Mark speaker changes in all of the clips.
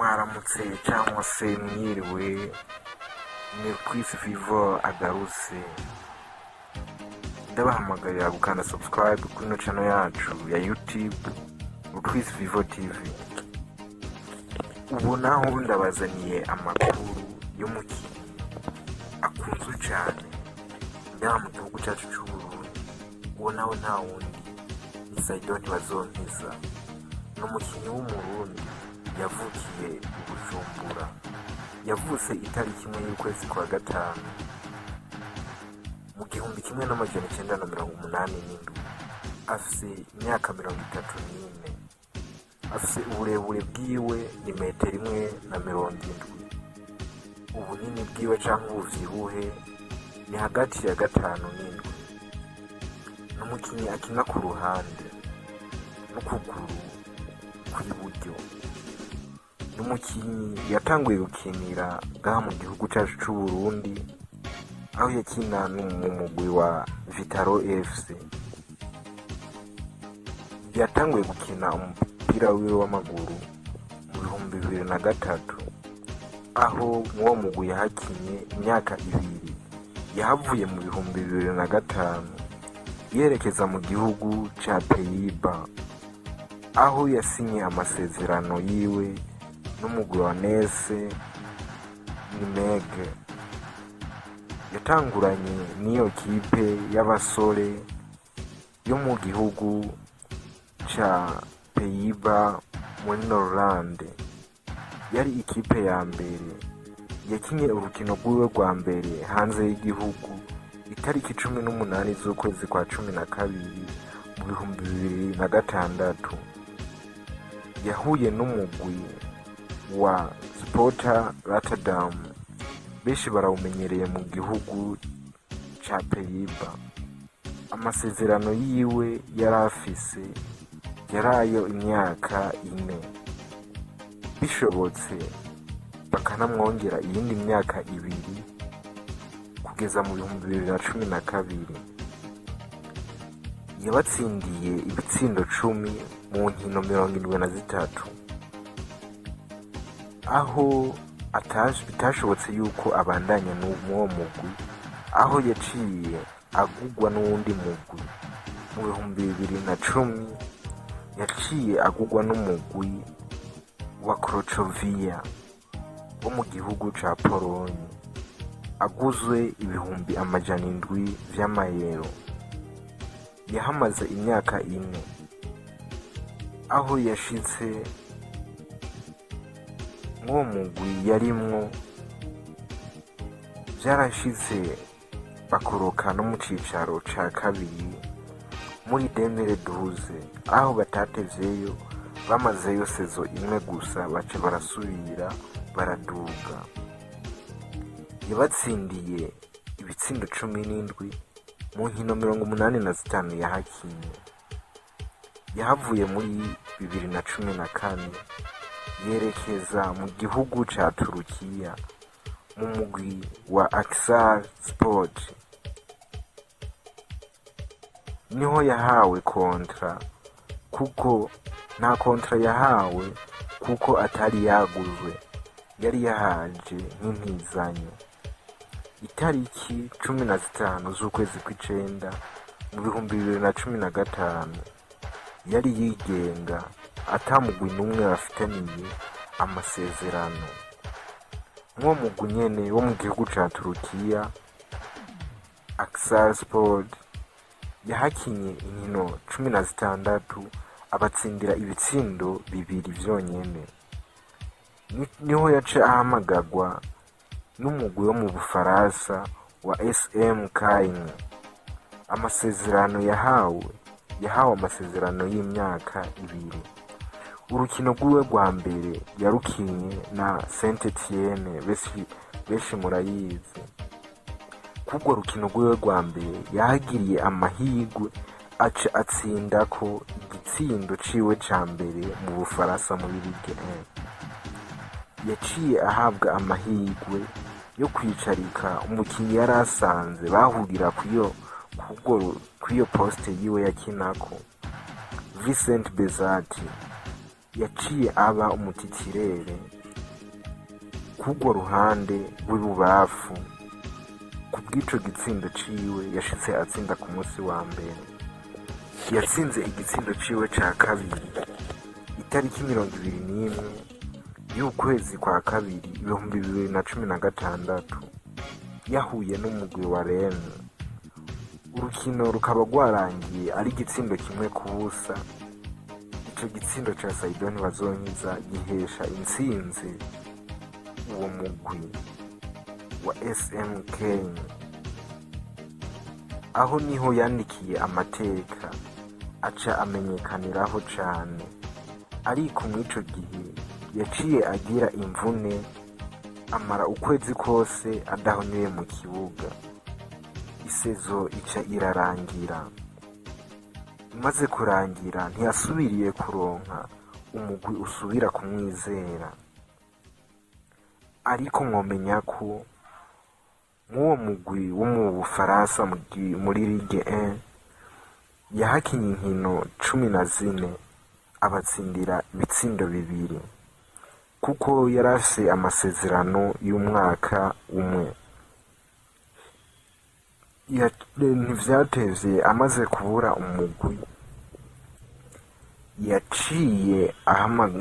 Speaker 1: mwaramutse cyangwa se mwiriwe, ni kwisi vivo agarutse. Ndabahamagarira gukanda subscribe kuri ino channel yacu ya YouTube kwisi vivo TV. Ubu naho ndabazaniye amakuru y'umukinnyi akunzwe cyane ngaha mu gihugu cyacu cy'u Burundi. Uwo nawe nta wundi ni saido ntibazonkiza. Ni umukinnyi w'umurundi yavukiye i Bujumbura. Yavutse itariki imwe y'ukwezi kwa gatanu mu 1987. Afise imyaka 34. Afise uburebure bwiwe ni 1.70 m. Ubunini bwiwe cyangwa ubuvyibuhe ni hagati ya 5 n'indwi. N'umukinnyi akina ku ruhande n'ukuguru kw'iburyo. N'umukinnyi yatanguye gukinira ngaha mu gihugu cyacu cy'u Burundi, aho yakina mu mugwi wa Vitaro FC. Yatanguye gukina umupira wiwe w'amaguru mu 2003, aho mw'uwo mugwi yahakinye imyaka 2. Yahavuye mu 2005 yerekeza mu gihugu ca Pays-Bas, aho yasinye amasezerano yiwe n'umugwi wa Nese Nimege. Yatanguranye n'iyo kipe y'abasore yo mu gihugu ca Pays-Bas muri Norlande. Yari ikipe ya mbere. Yakinye urukino rwiwe rwa mbere hanze y'igihugu itariki 18 z'ukwezi kwa 12 mu 2006. Yahuye n'umugwi wa Sporta Rotterdam, benshi barawumenyereye mu gihugu ca Pays-Bas. Amasezerano yiwe yarafise yarayo imyaka 4, bishobotse bakanamwongera iyindi myaka 2 kugeza mu 2012. Yabatsindiye ibitsindo 10 mu nkino 73, aho bitashobotse yuko abandanya n'uwo mugwi, aho yaciye agugwa n'uwundi mugwi mu 2010. Yaciye agugwa n'umugwi wa Crocovia wo mu gihugu ca Polonye, aguzwe ibihumbi 700 vy'amayero. Yahamaze imyaka 4, aho yashitse mw'uwo mugwi yarimwo. Vyarashitse bakoroka no mu cicaro ca kabiri muri 2012, aho batatevyeyo, bamazeyo sezo imwe gusa bace barasubira baraduga. Yabatsindiye ibitsindo 17 mu nkino 85 yahakinye. Yahavuye muri 2014 yerekeza mu gihugu ca Turukiya mu mugwi wa Aksar Sport. Niho yahawe kontra, kuko nta kontra yahawe kuko atari yaguzwe, yari yahaje nk'intizanyo. Itariki 15 z'ukwezi kw'icenda mu 2015 yari yigenga, atamugwi n'umwe bafitaniye amasezerano. Mw'uwo mugwi nyene wo mu gihugu ca Turukiya, Aksar Sport, yahakinye inkino 16, abatsindira ibitsindo 2 vyonyene. Niho yace ahamagagwa n'umugwi wo mu Bufaransa wa SM Caen. Amasezerano yahawe amasezerano y'imyaka 2. Urukino rwiwe rwa mbere yarukinye na Saint-Etienne, benshi murayizi. Kubwo rukino rwiwe rwa mbere yahagiriye amahirwe, aca atsindako igitsindo ciwe ca mbere mu Bufaransa muri Ligue 1. Yaciye ahabwa amahirwe yo kwicarika umukinnyi yari asanze bahurira kw'iyo poste yiwe yakinako, Vincent Bezati. Yaciye aba umutitirere k'urwo ruhande rw'ibubafu. Ku bw'ico gitsindo ciwe yashitse atsinda ku munsi wa mbere. Yatsinze igitsindo ciwe ca kabiri itariki 21 y'ukwezi kwa kabiri 2016 yahuye n'umugwi wa Rennes. Urukino rukaba rwarangiye ari igitsindo kimwe ku busa. Ico gitsindo ca saido ntibazonkiza gihesha intsinzi uwo mugwi wa SMK. Aho niho yandikiye amateka aca amenyekaniraho cane, ariko mw'ico gihe yaciye agira imvune amara ukwezi kose adahonyoye mu kibuga. Isezo ica irarangira. Imaze kurangira ntiyasubiriye kuronka umugwi usubira kumwizera, ariko mwomenya ko nk'uwo mugwi wo mu Bufaransa muri ligue 1 yahakinye inkino 14 abatsindira ibitsindo 2 kuko yarafise amasezerano y'umwaka umwe. Ntivyatevye amaze kubura umugwi yaciye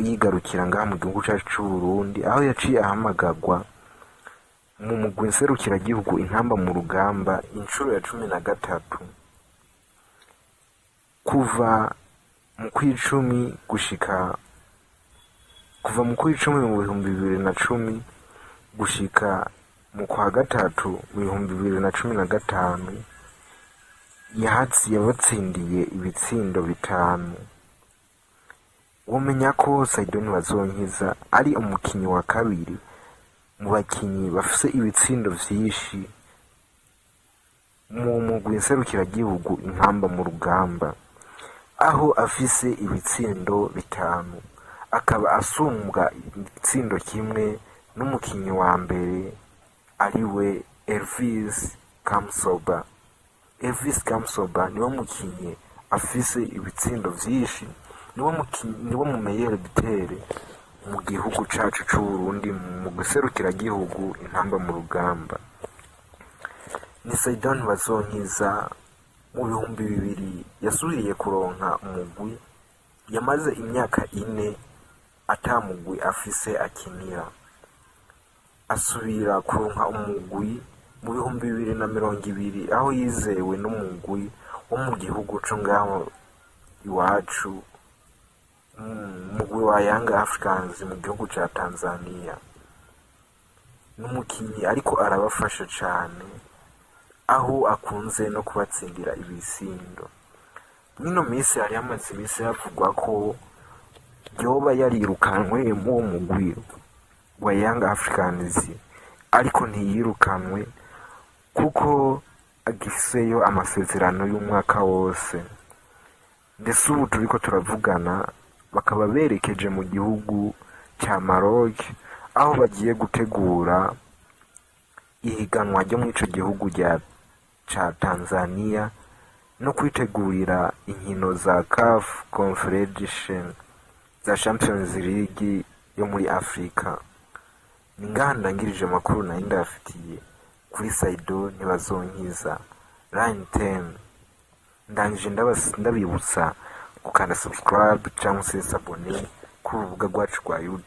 Speaker 1: yigarukira ngaha mu gihugu cacu c'Uburundi, aho yaciye ahamagarwa mu mugwi nserukiragihugu intamba mu rugamba incuro ya 13 kuva mu kw'icumi mu 2010 gushika mu kwa gatatu 2015 yabatsindiye ibitsindo 5. Womenya ko saido ntibazonkiza ari umukinyi wa kabiri mu bakinyi bafise ibitsindo vyinshi mu mugwi nserukiragihugu intamba mu rugamba, aho afise ibitsindo 5, akaba asumbwa igitsindo kimwe n'umukinyi wa mbere ariwe Elvis Kamsoba. Niwe mukinyi afise ibitsindo vyinshi, niwe mumeyere bitere mu gihugu cacu c'Uburundi mu guserukiragihugu intamba mu rugamba. Ni saido ntibazonkiza mu 2000 yasubiriye kuronka umugwi. Yamaze imyaka 4 ata mugwi afise akinira, asubira kuronka umugwi mu 2020 aho yizewe n'umugwi wo mu gihugu co ngaho iwacu, umugwi wa Young Africans mu gihugu ca Tanzania. N'umukinyi ariko arabafasha cane, aho akunze no kubatsindira ibisindo. Mw'ino misi hari hamaze imisi havugwa ko yoba yarirukanwe mu mugwi wa Young Africans, ariko ntiyirukanwe kuko agifiseyo amasezerano y'umwaka wose. Ndetse ubu turiko turavugana bakaba berekeje mu gihugu ca Maroc, aho bagiye gutegura ihiganwa ryo mw'ico gihugu ca Tanzania no kwitegurira inkino za CAF Confederation za Champions League yo muri Afrika. Ni ngaha ndangirije amakuru nari ndabafitiye kuri saido ntibazonkiza lion10. Ndangije ndabibutsa gukanda subscribe cyangwa se abone ku rubuga rwacu rwa YouTube.